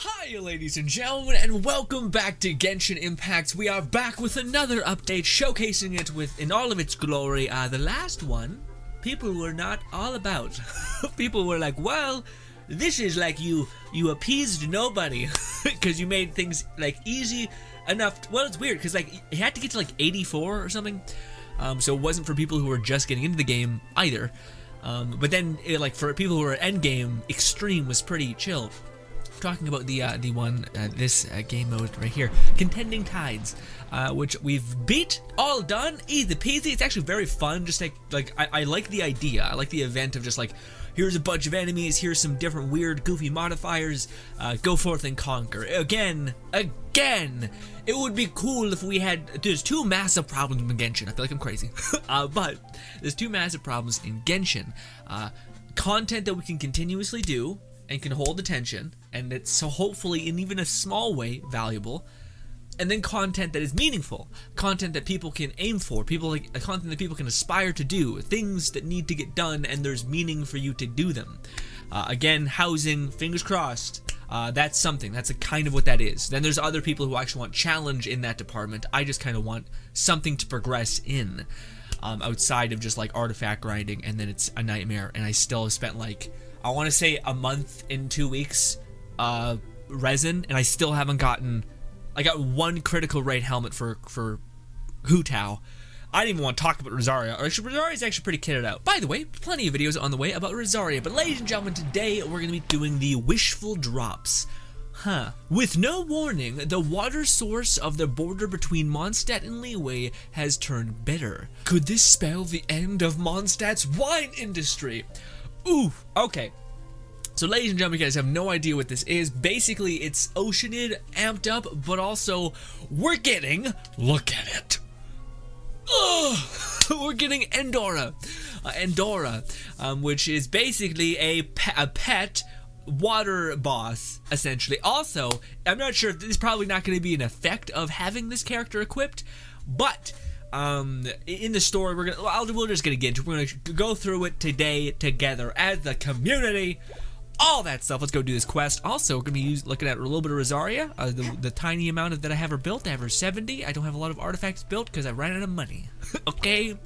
Hi ladies and gentlemen, and welcome back to Genshin Impact. We are back with another update, showcasing it in all of its glory. The last one, people were not all about. People were like, well, this is like you appeased nobody, because you made things like easy enough. Well, it's weird, because like it had to get to like 84 or something, so it wasn't for people who were just getting into the game either. But then, like for people who were end game, extreme was pretty chill. Talking about the one, this game mode right here, Contending Tides, which we've beat, all done, easy peasy. It's actually very fun. Just like I like the idea. I like the event of just like, here's a bunch of enemies, here's some different weird goofy modifiers, go forth and conquer. Again, it would be cool if we had, there's two massive problems in Genshin. I feel like I'm crazy, but there's two massive problems in Genshin. Content that we can continuously do and can hold attention, and it's so hopefully in even a small way valuable, and then content that is meaningful, content that people can aim for, content that people can aspire to do, things that need to get done and there's meaning for you to do them. Again, housing, fingers crossed, that's something, that's a kind of what that is. Then there's other people who actually want challenge in that department. I just kind of want something to progress in, outside of just like artifact grinding, and then it's a nightmare, and I still have spent like, I want to say a month and 2 weeks resin, and I still haven't gotten. I got one critical rate helmet for CUTEST. I didn't even want to talk about Rosaria. Rosaria's actually pretty kitted out. By the way, plenty of videos on the way about Rosaria. But ladies and gentlemen, today we're going to be doing the Wishfull drops. With no warning, the water source of the border between Mondstadt and Liyue has turned bitter. Could this spell the end of Mondstadt's wine industry? Ooh, okay. So ladies and gentlemen, you guys have no idea what this is. Basically, it's Oceanid amped up, but also we're getting, look at it. We're getting Endora. Which is basically a pet water boss, essentially. Also, I'm not sure if this is probably not going to be an effect of having this character equipped, but in the story, we're just gonna get into it. We're gonna go through it today together as the community, all that stuff. Let's go do this quest. Also, we're gonna be looking at a little bit of Rosaria, the tiny amount of that I have her built. I have her 70. I don't have a lot of artifacts built because I ran out of money. Okay,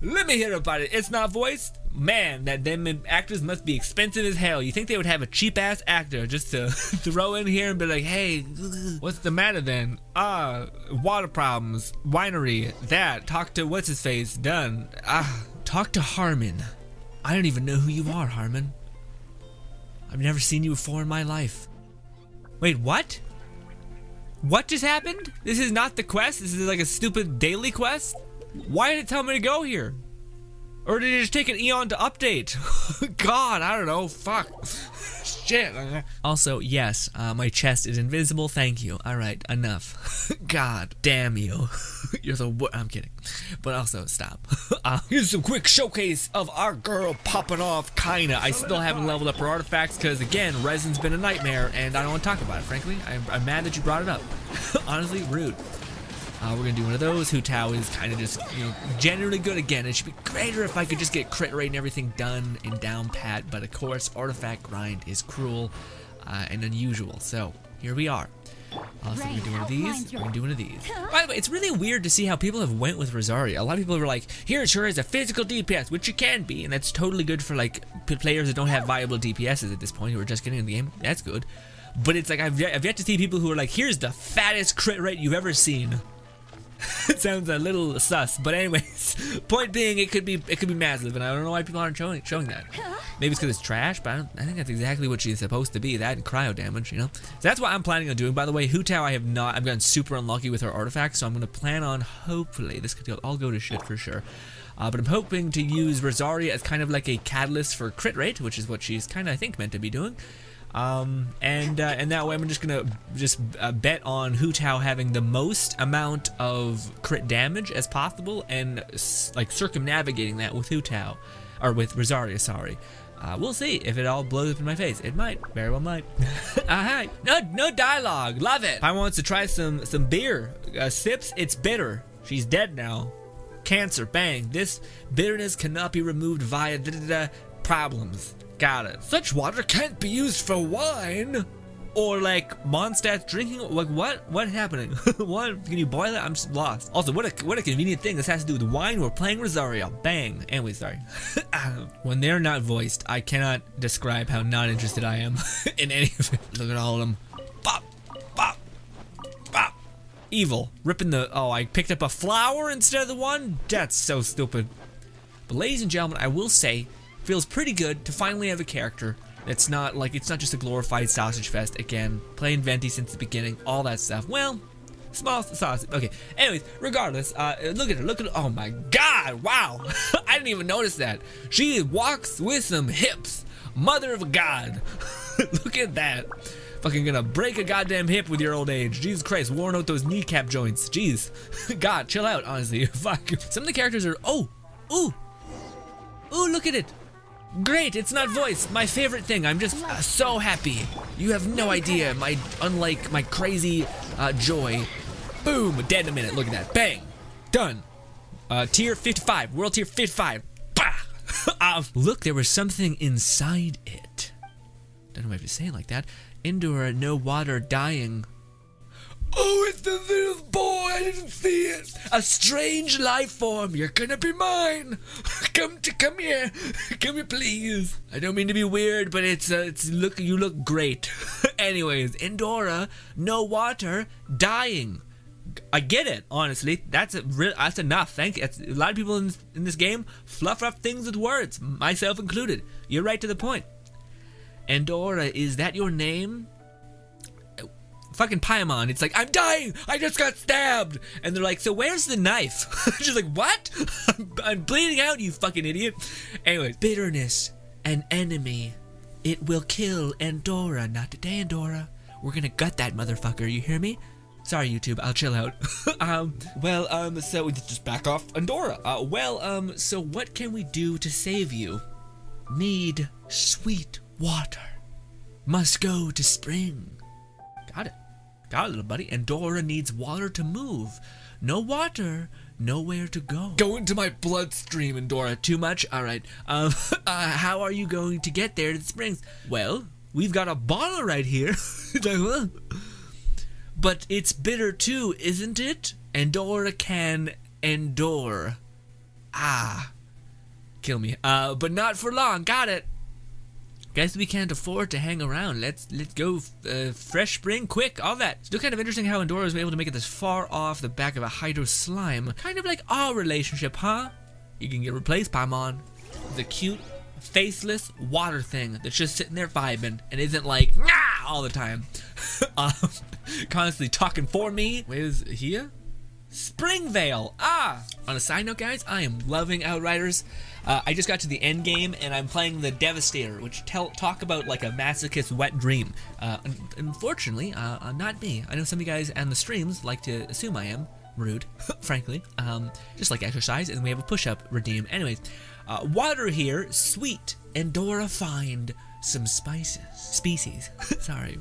let me hear about it. It's not voiced. Man, them actors must be expensive as hell. You think they would have a cheap ass actor just to throw in here and be like, hey, what's the matter then? Water problems, winery, that, talk to what's his face, done. Talk to Harmon. I don't even know who you are, Harmon. I've never seen you before in my life. Wait, what? What just happened? This is not the quest? This is like a stupid daily quest? Why did it tell me to go here? Or did it just take an eon to update? God, I don't know. Fuck. Shit. Also, yes, my chest is invisible. Thank you. Alright, enough. God damn you. You're the I'm kidding. But also, stop. Here's some quick showcase of our girl popping off, kinda. I still haven't leveled up her artifacts because, again, resin's been a nightmare and I don't want to talk about it, frankly. I'm mad that you brought it up. Honestly, rude. We're gonna do one of those. CUTEST is kind of just, generally good again. It should be greater if I could just get crit rate and everything done and down pat, but of course, artifact grind is cruel and unusual. So, here we are. Also, we're gonna do one of these. We're gonna do one of these. By the way, it's really weird to see how people have went with Rosaria. A lot of people were like, here it sure is a physical DPS, which it can be, and that's totally good for like players that don't have viable DPSs at this point, who are just getting in the game. That's good. But it's like, I've yet to see people who are like, here's the fattest crit rate you've ever seen. It sounds a little sus, but anyways, point being, it could be massive, and I don't know why people aren't showing that. Maybe it's because it's trash, but I think that's exactly what she's supposed to be. That and cryo damage, So that's what I'm planning on doing. By the way, CUTEST, I've gotten super unlucky with her artifacts, so I'm gonna plan on, hopefully, this could all go to shit for sure. But I'm hoping to use Rosaria as kind of like a catalyst for crit rate, which is what she's kind of, I think, meant to be doing. And that way I'm just gonna bet on CUTEST having the most amount of crit damage as possible, and like circumnavigating that with CUTEST, or with Rosaria, sorry. We'll see if it all blows up in my face. It might, very well might. Alright, no dialogue, love it. I wants to try some beer, sips, it's bitter. She's dead now. Cancer, bang. This bitterness cannot be removed via problems. Got it. Such water can't be used for wine. Or like Mondstadt drinking? Like what's happening? What, can you boil it? I'm just lost. Also, what a convenient thing. This has to do with wine. We're playing Rosario. Bang. Anyway, sorry. When they're not voiced, I cannot describe how not interested I am in any of it. Look at all of them. Bop, bop, bop. Evil. Ripping the, oh, I picked up a flower instead of the one? That's so stupid. But ladies and gentlemen, I will say, feels pretty good to finally have a character that's not like, it's not just a glorified sausage fest. Again, playing Venti since the beginning, all that stuff. Well, small sausage. Okay, anyways, regardless, look at her, look at her. Oh my god, wow. I didn't even notice that. She walks with some hips. Mother of God. Look at that. Fucking gonna break a goddamn hip with your old age. Jesus Christ, worn out those kneecap joints. Jeez. God, chill out, honestly. Fuck. Some of the characters are, oh, ooh. Ooh, look at it. Great, it's not voiced. My favorite thing. I'm just so happy. You have no idea unlike my crazy joy. Boom, dead in a minute. Look at that. Bang. Done. Tier 55. World tier 55. Bah! Look, there was something inside it. Don't know if I have to say it like that. Endura, no water, dying. Oh, it's the little boy, I didn't see it. A strange life form, you're gonna be mine. Come here, please. I don't mean to be weird, but you look great. Anyways, Endora, no water, dying. I get it, honestly. That's enough. Thank you. A lot of people in this game fluff up things with words, myself included. You're right to the point. Endora, is that your name? Fucking Paimon, it's like, I'm dying! I just got stabbed! And they're like, so where's the knife? She's like, what? I'm bleeding out, you fucking idiot. Anyways, bitterness, an enemy. It will kill Endora. Not today, Endora. We're gonna gut that motherfucker, you hear me? Sorry, YouTube, I'll chill out. So we just back off Endora. So what can we do to save you? Need sweet water. Must go to spring. Got it. Got it, little buddy. Endora needs water to move. No water, nowhere to go. Go into my bloodstream, Endora. Too much? Alright. How are you going to get there to the springs? Well, we've got a bottle right here. But it's bitter too, isn't it? Endora can endure. Ah. Kill me. But not for long. Got it. Guess we can't afford to hang around. Let's go fresh spring, quick, all that. Still kind of interesting how Endora was able to make it this far off the back of a hydro slime. Kind of like our relationship, huh? You can get replaced, Paimon. The cute, faceless water thing that's just sitting there vibing and isn't like, nah, all the time. Constantly talking for me. Wait, is it here? Springvale. Ah! On a side note, guys, I am loving Outriders. I just got to the end game and I'm playing the Devastator, which talk about like a masochist wet dream. Unfortunately, not me. I know some of you guys on the streams like to assume I am. Rude, frankly. Just like exercise, and we have a push-up redeem. Anyways, water here, sweet. Endora find some species. Sorry.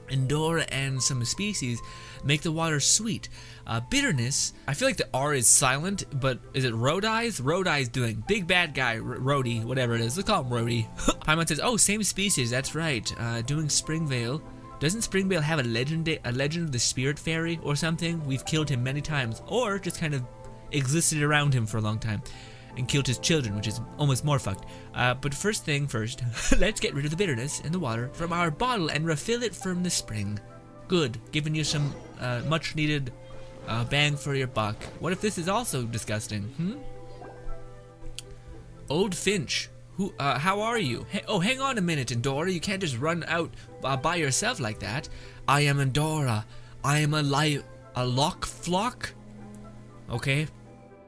Endora and some species make the water sweet. Bitterness, I feel like the R is silent, but is it Roadies? Roadies doing. Big bad guy, Roadie, whatever it is. Let's call him Roadie. Paimon says, oh, same species, that's right. Doing Springvale. Doesn't Springvale have a legend of the Spirit Fairy or something? We've killed him many times, or just kind of existed around him for a long time and killed his children, which is almost more fucked. But first thing first, let's get rid of the bitterness in the water from our bottle and refill it from the spring. Good, giving you some much needed bang for your buck. What if this is also disgusting? Old Finch, how are you? Oh, hang on a minute, Endora. You can't just run out by yourself like that. I am Endora. I am a lock flock. Okay.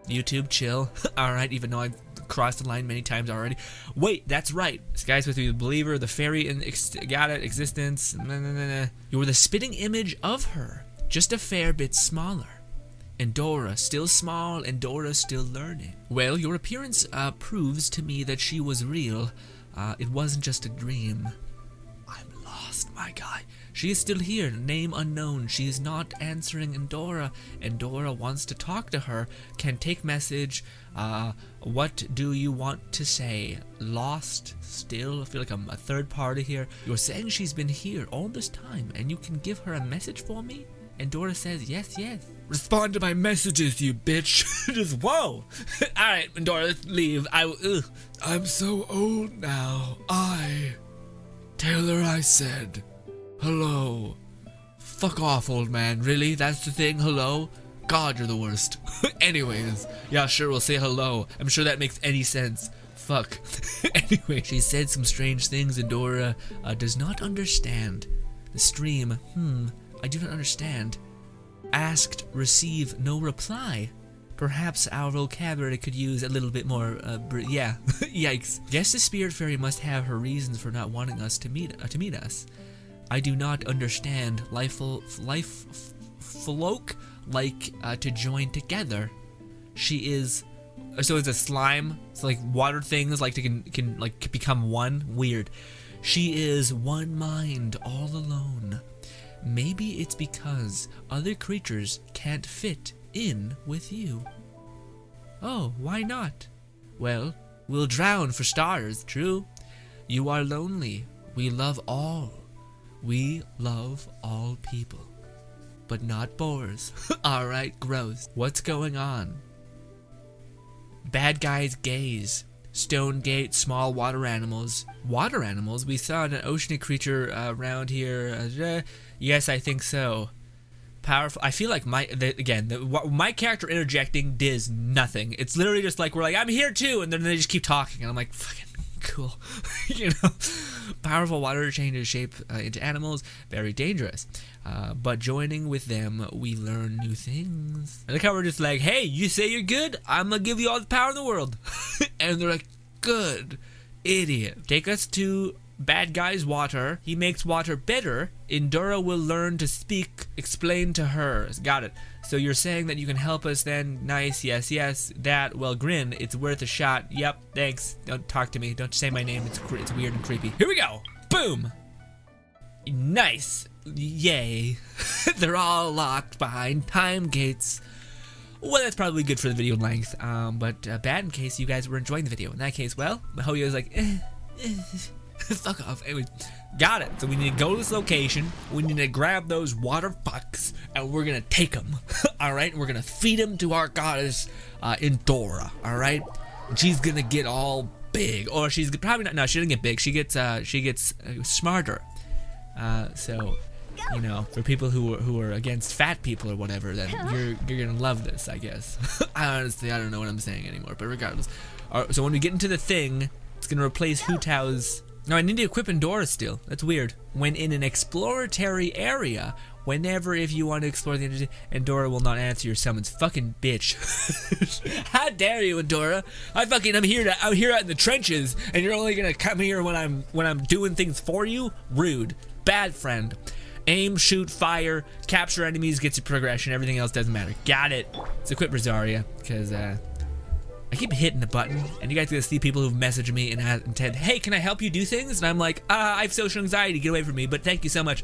YouTube, chill. Alright, even though I've crossed the line many times already. Wait, that's right. This guy's supposed to be the believer, the fairy, and got it, existence. You were the spitting image of her, just a fair bit smaller. Endora, still small, Endora still learning. Well, your appearance proves to me that she was real. It wasn't just a dream. I'm lost, my guy. She is still here, name unknown. She is not answering Endora. Endora wants to talk to her. Can take message. What do you want to say? Lost still? I feel like I'm a third party here. You're saying she's been here all this time and you can give her a message for me? Endora says yes, yes. Respond to my messages, you bitch. Just whoa. Alright, Endora, let's leave. I'm so old now. Taylor, I said. Hello. Fuck off, old man. Really? That's the thing? Hello? God, you're the worst. Anyways, yeah, sure, we'll say hello. I'm sure that makes any sense. Fuck. Anyway, she said some strange things and Dora does not understand. The stream, I do not understand. Asked, receive, no reply. Perhaps our vocabulary could use a little bit more, yeah. Yikes. Guess the spirit fairy must have her reasons for not wanting us to meet us. I do not understand. Life folk like to join together. She is, so it's a slime. It's like water things like can like become one. Weird. She is one mind all alone. Maybe it's because other creatures can't fit in with you. Oh, why not? Well, we'll drown for starters, true. You are lonely. We love all. We love all people. But not boars. Alright, gross. What's going on? Bad guys gaze. Stone gate, small water animals. Water animals? We saw an oceanic creature around here. Yes, I think so. Powerful. I feel like my character interjecting does nothing. It's literally just like we're like, I'm here too, and then they just keep talking, and I'm like, fucking cool. You know, powerful water changes shape into animals. Very dangerous. But joining with them, we learn new things. I like how we're just like, hey, you say you're good? I'm gonna give you all the power in the world. And they're like, good, idiot. Take us to bad guy's water. He makes water better. Endora will learn to speak. Explain to her. Got it. So you're saying that you can help us then? Nice. Yes, yes. That. Well, Grin. It's worth a shot. Yep. Thanks. Don't talk to me. Don't say my name. It's weird and creepy. Here we go. Boom. Nice. Yay. They're all locked behind time gates. Well, that's probably good for the video length. But bad in case you guys were enjoying the video. In that case, well, Mahoyo was like, fuck off. Anyway, got it. So we need to go to this location. We need to grab those water fucks, and we're gonna take them. All right, we're gonna feed them to our goddess, Endora. All right, and she's gonna get all big, or she's probably not. No, she doesn't get big. She gets smarter. So, you know, for people who are against fat people or whatever, then you're gonna love this, I guess. Honestly, I don't know what I'm saying anymore. But regardless, so when we get into the thing, it's gonna replace Hutao's. No, I need to equip Endora still. That's weird. When in an exploratory area, whenever if you want to explore the energy, Endora will not answer your summons. Fucking bitch. How dare you, Endora? I'm here out in the trenches, and you're only gonna come here when I'm doing things for you? Rude. Bad friend. Aim, shoot, fire, capture enemies, gets your progression. Everything else doesn't matter. Got it. Let's equip Rosaria, because I keep hitting the button, and you guys get to see people who've messaged me and said, hey, can I help you do things? And I'm like, I have social anxiety, get away from me, but thank you so much.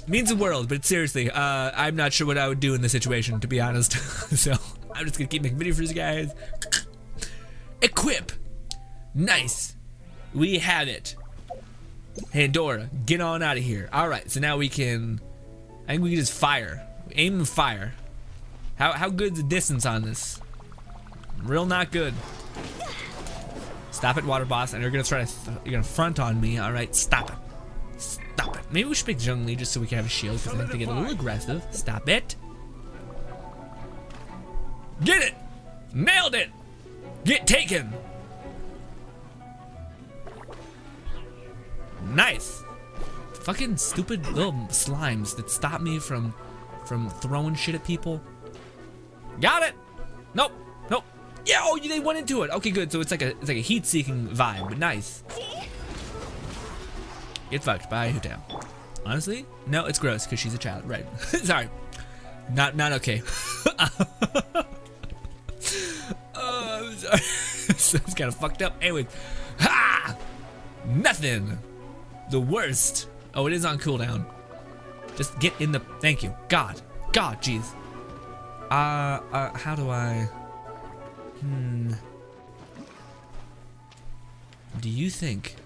Means the world, but seriously, I'm not sure what I would do in this situation, to be honest. So, I'm just gonna keep making videos for you guys. Equip! Nice! We have it. Hey, Endora, get on out of here. Alright, so now we can, I think we can just fire. Aim and fire. How good's the distance on this? Real not good. Stop it, water boss, and you're gonna try to you're gonna front on me. All right, stop it. Stop it. Maybe we should pick Zhongli just so we can have a shield because I think they get a little aggressive. Stop it. Get it. Nailed it. Get taken. Nice. Fucking stupid little slimes that stop me from throwing shit at people. Got it. Nope. Nope. Yeah. Oh, they went into it. Okay, good. So it's like a heat-seeking vibe, but nice. Get fucked by Hutao. Honestly, no, it's gross because she's a child. Right. Sorry. Not okay. Oh, I'm sorry. So it's kind of fucked up. Anyway. Ha! Nothing. The worst. Oh, it is on cooldown. Just get in the, thank you. God, jeez. How do I, do you think,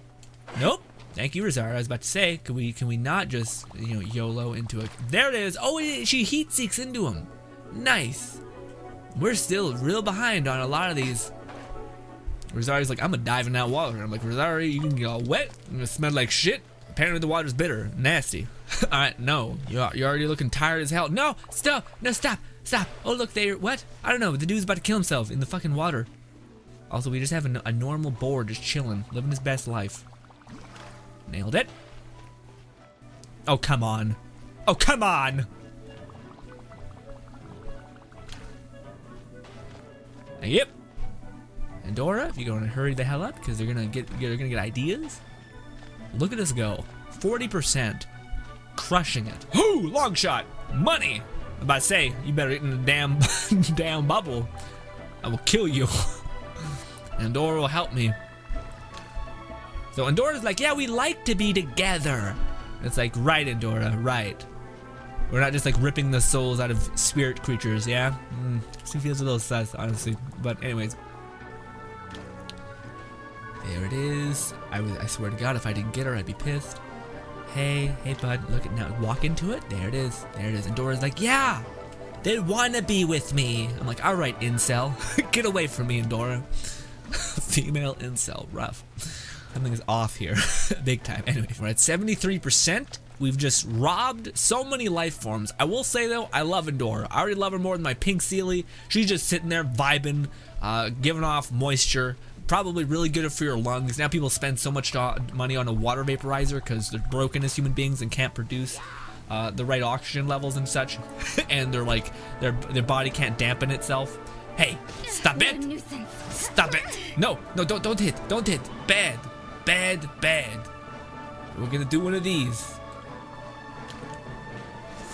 nope. Thank you, Rosario. I was about to say, can we not just, you know, YOLO into it? There it is. Oh, she heat seeks into him. Nice. We're still real behind on a lot of these. Rosario's like, I'm gonna dive in that water. And I'm like, Rosario, you can get all wet. I'm gonna smell like shit. Apparently the water's bitter, nasty. All right, no, you're already looking tired as hell. No, stop. Oh, look, what? I don't know. The dude's about to kill himself in the fucking water. Also, we just have a normal boar just chilling, living his best life. Nailed it. Oh, come on. Oh, come on. Yep. And Dora, if you're gonna hurry the hell up, because they're gonna get ideas. Look at us go. 40%. Crushing it. Whoo! Long shot. Money. I'm about to say, you better get in the damn bubble. I will kill you. And Dora will help me. So Andora's like, yeah, we like to be together. It's like, right, Andorra, right. We're not just like ripping the souls out of spirit creatures, yeah? She feels a little sus, honestly. But anyways. There it is. I swear to God, if I didn't get her, I'd be pissed. Hey, bud, look at now. Walk into it. There it is. And Dora's like, yeah, they wanna be with me. I'm like, all right, incel, get away from me, Andorra. Female incel, rough. Something's off here, big time. Anyway, we're at 73%. We've just robbed so many life forms. I will say though, I love Andorra. I already love her more than my pink Sealy. She's just sitting there vibing, giving off moisture. Probably really good for your lungs. Now people spend so much money on a water vaporizer because they're broken as human beings and can't produce the right oxygen levels and such. And they're like, their body can't dampen itself. Hey, stop it! Stop it! No, don't hit. Bad. We're gonna do one of these.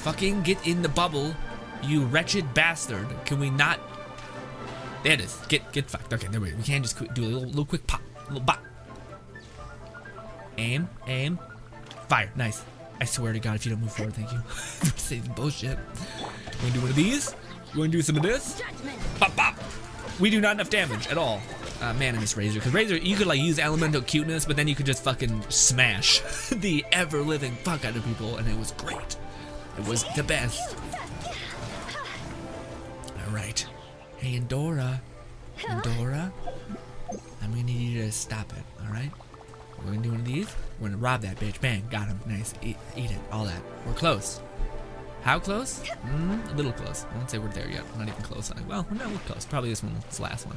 Fucking get in the bubble, you wretched bastard. Can we not? There it is. Get fucked. Okay, there we go. We can't just do a little quick pop. A little bop. Aim. Fire. Nice. I swear to God, if you don't move forward, thank you. Saving bullshit. You wanna do one of these? You wanna do some of this? Bop. We do not enough damage at all. Man, in this Razor. Because Razor, you could like use elemental cuteness, but then you could just fucking smash the ever-living fuck out of people, and it was great. It was the best. Alright. Hey, Andorra. I'm gonna need you to stop it, alright? We're gonna do one of these. We're gonna rob that bitch. Bang, got him. Nice. Eat it. All that. We're close. How close? A little close. I won't say we're there yet. We're not even close. Well, no, we're close. Probably this one. This last one.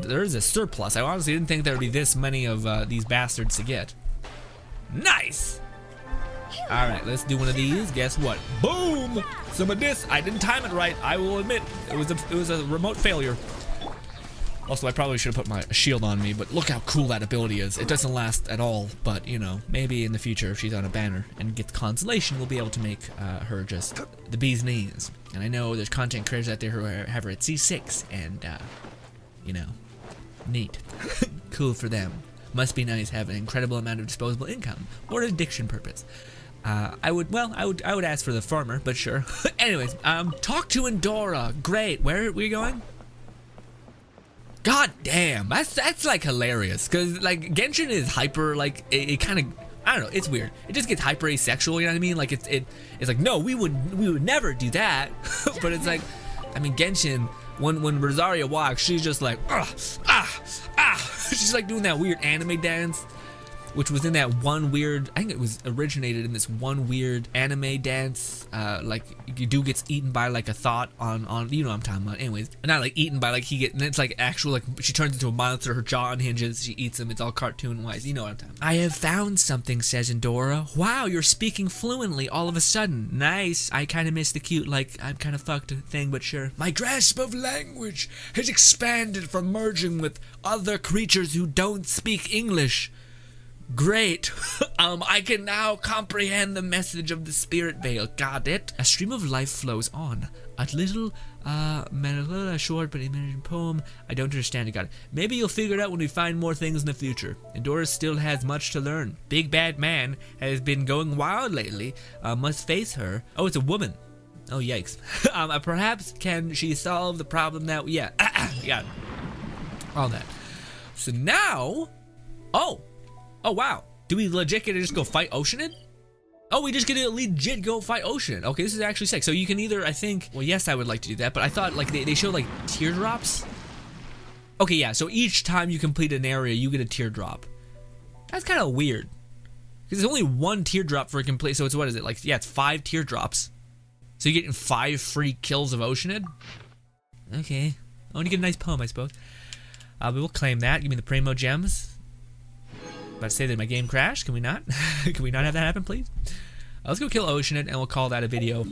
There is a surplus. I honestly didn't think there would be this many of these bastards to get. Nice! Alright, let's do one of these. Guess what? Boom! Some of this. I didn't time it right. I will admit. It was a remote failure. Also, I probably should have put my shield on me, but look how cool that ability is. It doesn't last at all, but, you know, maybe in the future, if she's on a banner and gets consolation, we'll be able to make her just the bee's knees. And I know there's content creators out there who have her at C6, and, you know, neat. Cool for them. Must be nice having an incredible amount of disposable income, or addiction purpose. I would ask for the former, but sure. Anyways, talk to Andorra. Great. Where are we going? God damn, that's like hilarious, cause like Genshin is hyper, like it kind of, I don't know, it's weird. It just gets hyper asexual, you know what I mean? Like it's like, no, we would never do that. But it's like, I mean, Genshin, when Rosario walks, she's just like she's like doing that weird anime dance, which was in that one weird, I think it was originated in this one weird anime dance, like dude gets eaten by like a thought on you know what I'm talking about. Anyways, not like eaten by, like and it's like actual, like she turns into a monster, her jaw unhinges, she eats him, it's all cartoon wise, you know what I'm talking about. I have found something, says Andorra. Wow, you're speaking fluently all of a sudden. Nice. I kind of miss the cute, like I'm kind of fucked thing, but sure. My grasp of language has expanded from merging with other creatures who don't speak English. Great. I can now comprehend the message of the spirit veil. Got it? A stream of life flows on. A little, a short but imagine poem. I don't understand it. Got it. Maybe you'll figure it out when we find more things in the future. Endora still has much to learn. Big Bad Man has been going wild lately. Must face her. Oh, it's a woman. Oh, yikes. Perhaps can she solve the problem that, yeah. Yeah. All that. So now, oh, wow. Do we legit get to just go fight Oceanid? Oh, we just get to legit go fight Oceanid. Okay, this is actually sick. So you can either, I think, well, yes, I would like to do that, but I thought like they show like teardrops. Okay, yeah, so each time you complete an area, you get a teardrop. That's kind of weird. Because there's only one teardrop for a complete, so it's, what is it? Like, yeah, it's 5 teardrops. So you're getting 5 free kills of Oceanid? Okay. I want to get a nice poem, I suppose. We will claim that. Give me the Primo Gems. About to say that my game crashed. Can we not? Can we not have that happen, please? Let's go kill Oceanid, and we'll call that a video.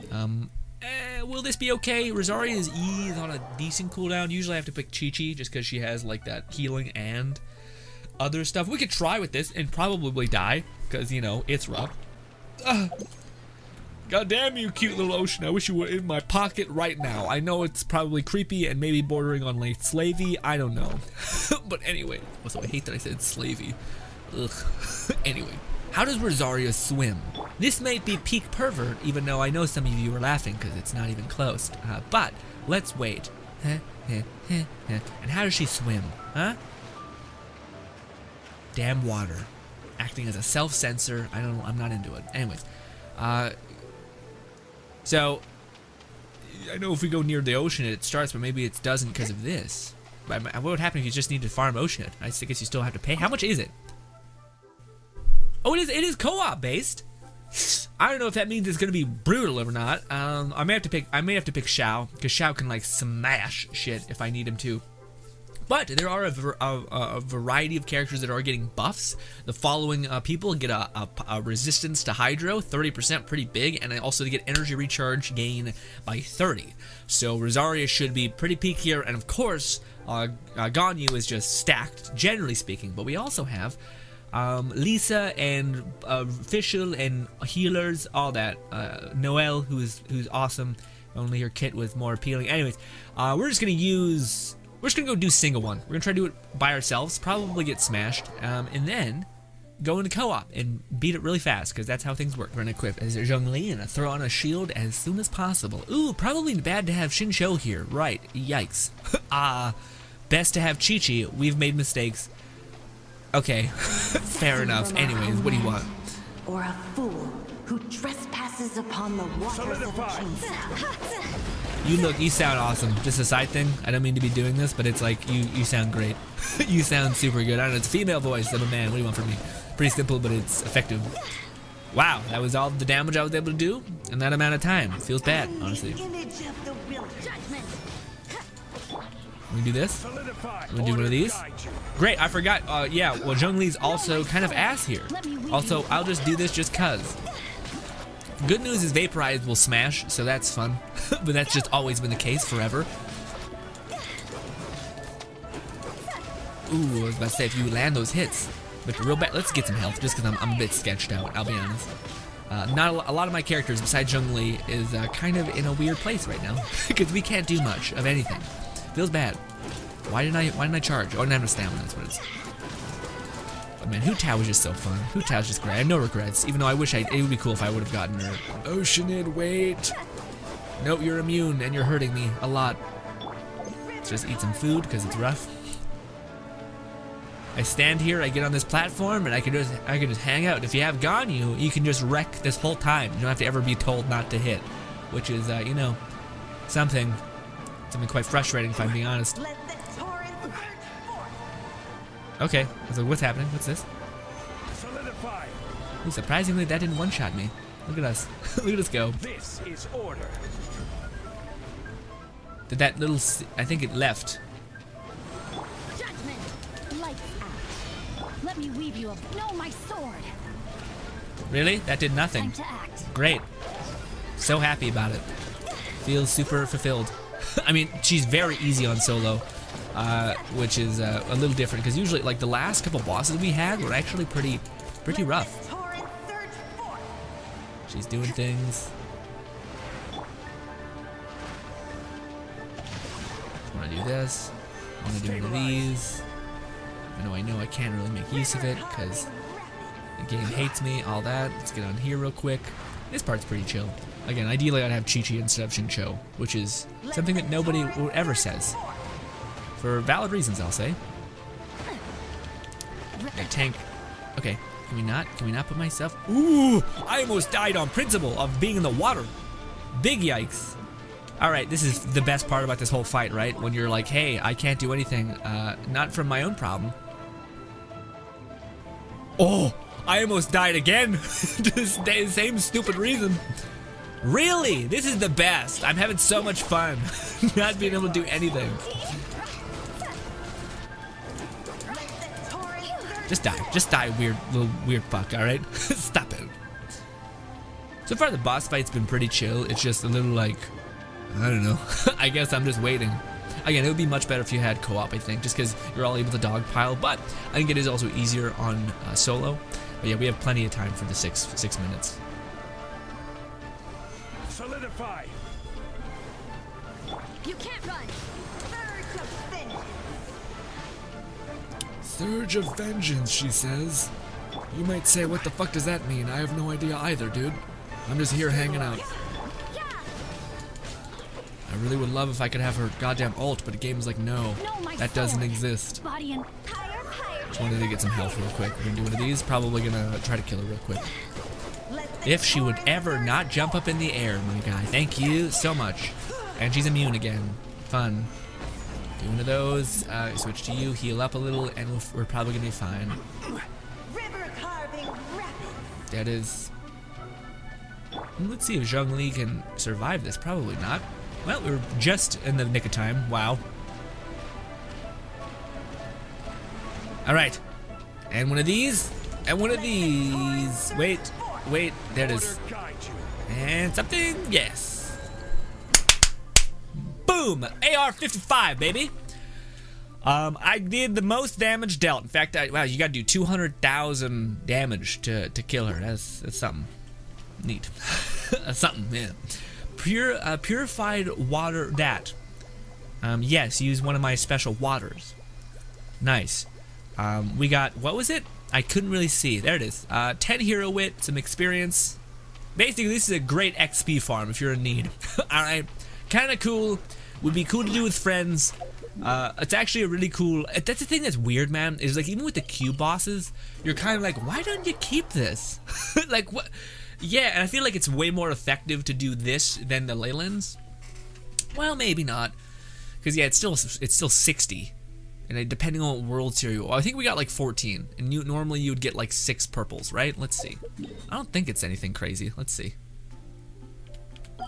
Will this be okay? Rosaria's E is on a decent cooldown. Usually I have to pick Chi-Chi just because she has like that healing and other stuff. We could try with this and probably die because, you know, it's rough. God damn you, cute little Ocean. I wish you were in my pocket right now. I know it's probably creepy and maybe bordering on like slavey. I don't know. But anyway. Also, I hate that I said slavey. Ugh. Anyway. How does Rosaria swim? This might be peak pervert, even though I know some of you are laughing because it's not even close. But let's wait. And how does she swim? Huh? Damn water. Acting as a self-censor. I'm not into it. Anyways. So, I know if we go near the ocean it starts, but maybe it doesn't because of this. But what would happen if you just need to farm ocean? I guess you still have to pay. How much is it? Oh, it is co-op based. I don't know if that means it's gonna be brutal or not. I may have to pick Xiao because Xiao can like smash shit if I need him to. But there are a variety of characters that are getting buffs. The following people get a resistance to Hydro, 30%, pretty big, and also they get energy recharge gain by 30. So Rosaria should be pretty peak here, and of course, Ganyu is just stacked, generally speaking. But we also have Lisa and Fischl and healers, all that. Noelle, who's awesome. Only her kit was more appealing. Anyways, we're just gonna go do single one. We're gonna try to do it by ourselves, probably get smashed, and then go into co-op and beat it really fast, because that's how things work. We're gonna equip as Zhongli and throw on a shield as soon as possible. Ooh, probably bad to have Xinqiu here. Right, yikes. Best to have Chi-Chi. We've made mistakes. Okay, fair enough. Anyways, what do you want? Or a fool who trespasses upon the waters of the You sound awesome. Just a side thing. I don't mean to be doing this, but it's like you sound great. You sound super good. I don't know, it's a female voice. I'm a man. What do you want from me? Pretty simple, but it's effective. Wow, that was all the damage I was able to do in that amount of time. It feels bad, honestly. We do this. We do one of these. Great, I forgot. Yeah, well, Zhongli's also kind of ass here. Also, I'll just do this just cuz. Good news is Vaporize will smash, so that's fun. But that's just always been the case forever. Ooh, I was about to say, if you land those hits. But real bad, let's get some health, just because I'm a bit sketched out, I'll be honest. Not a lot of my characters, besides Zhongli, is kind of in a weird place right now. Because we can't do much of anything. Feels bad. Why didn't I charge? Oh, I didn't have no stamina, that's what it is. But man, Hu Tao was just so fun. Hu Tao's just great. I have no regrets, even though I wish it would be cool if I would have gotten her. Oceanid, wait. Nope, you're immune and you're hurting me a lot. Let's just eat some food because it's rough. I stand here, I get on this platform, and I can just hang out. If you have Ganyu, you can just wreck this whole time. You don't have to ever be told not to hit, which is, you know, something quite frustrating if I'm being honest. Okay, so what's happening? What's this? Ooh, surprisingly, that didn't one-shot me. Look at us. Look at us go. This is order. Did that little... I think it left. Judgment. Lights out. Let me weave you a... No, my sword. Really? That did nothing. Time to act. Great. So happy about it. Feels super fulfilled. I mean, she's very easy on solo. Which is a little different because usually, like the last couple bosses we had were actually pretty pretty rough. She's doing things. I want to do this. I want to do one of these. I know I can't really make use of it because the game hates me, all that. Let's get on here real quick. This part's pretty chill. Again, ideally I'd have Chi-Chi instead of Xingqiu, which is something that nobody ever says. For valid reasons, I'll say. A tank. Okay, can we not put myself? Ooh, I almost died on principle of being in the water. Big yikes. Alright, this is the best part about this whole fight, right? When you're like, hey, I can't do anything, not from my own problem. Oh, I almost died again. The same stupid reason. Really? This is the best. I'm having so much fun. Not being able to do anything. Just die. Just die, little weird fuck, alright? Stop it. So far the boss fight's been pretty chill. It's just a little like, I don't know. I guess I'm just waiting. Again, it would be much better if you had co-op, I think, just because you're all able to dogpile, but I think it is also easier on solo. But yeah, we have plenty of time for the six minutes. Solidify. You can't run. Surge of vengeance, she says. You might say, what the fuck does that mean? I have no idea either, dude. I'm just here hanging out. I really would love if I could have her goddamn ult, but the game's like, no, that doesn't exist. Just wanted to get some health real quick. We're gonna do one of these. Probably gonna try to kill her real quick. If she would ever not jump up in the air, my guy. Thank you so much. And she's immune again. Fun. Do one of those. Switch to you. Heal up a little, and we're probably gonna be fine. That is. Let's see if Zhongli can survive this. Probably not. Well, we were just in the nick of time. Wow. Alright. And one of these. And one of these. Wait. There it is. And something. Yes. Boom. AR-55, baby. I did the most damage dealt. In fact, wow, you gotta do 200,000 damage to kill her. That's something. Neat. Something, yeah. Purified water, that. Yes, use one of my special waters. Nice. We got, what was it? I couldn't really see. There it is. 10 hero wit, some experience. Basically, this is a great XP farm if you're in need. Alright. Kinda cool. Would be cool to do with friends. It's actually a really cool, that's the thing that's weird, man, is like even with the Q bosses, you're kind of like, why don't you keep this? Like, what? Yeah, and I feel like it's way more effective to do this than the Leylands. Well, maybe not, because yeah, it's still 60, and depending on what world tier you. I think we got like 14, and normally you would get like 6 purples, right? Let's see. I don't think it's anything crazy. Let's see.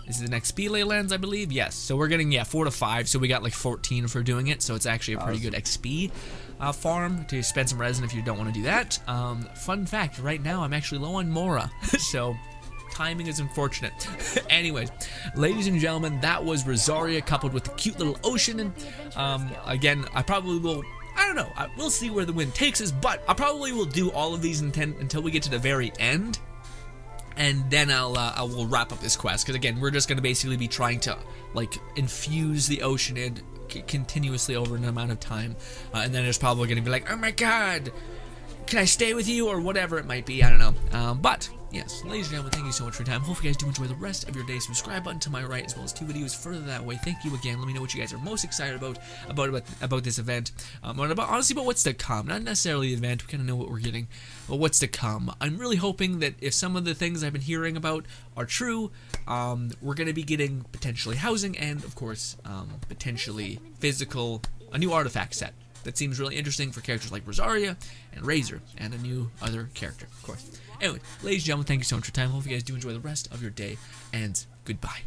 This is an XP Leylands, I believe. Yes, so we're getting 4 to 5, so we got like 14 for doing it. So it's actually a pretty good XP farm to spend some resin if you don't want to do that. Fun fact: right now I'm actually low on Mora, so timing is unfortunate. Anyways, ladies and gentlemen, that was Rosaria coupled with the cute little ocean. And again, I probably will. I don't know. We'll see where the wind takes us, but I probably will do all of these until we get to the very end. And then I will wrap up this quest, because again, we're just going to basically be trying to like infuse the ocean in continuously over an amount of time, and then there's probably going to be like, oh my god, can I stay with you, or whatever it might be, I don't know. But yes, ladies and gentlemen, thank you so much for your time. Hope you guys do enjoy the rest of your day. Subscribe button to my right, as well as 2 videos further that way. Thank you again. Let me know what you guys are most excited about this event, honestly about what's to come. Not necessarily the event, we kind of know what we're getting, but what's to come. I'm really hoping that if some of the things I've been hearing about are true, we're going to be getting potentially housing and, of course, potentially a new artifact set. That seems really interesting for characters like Rosaria and Razor, and a new other character, of course. Anyway, ladies and gentlemen, thank you so much for your time. Hope you guys do enjoy the rest of your day, and goodbye.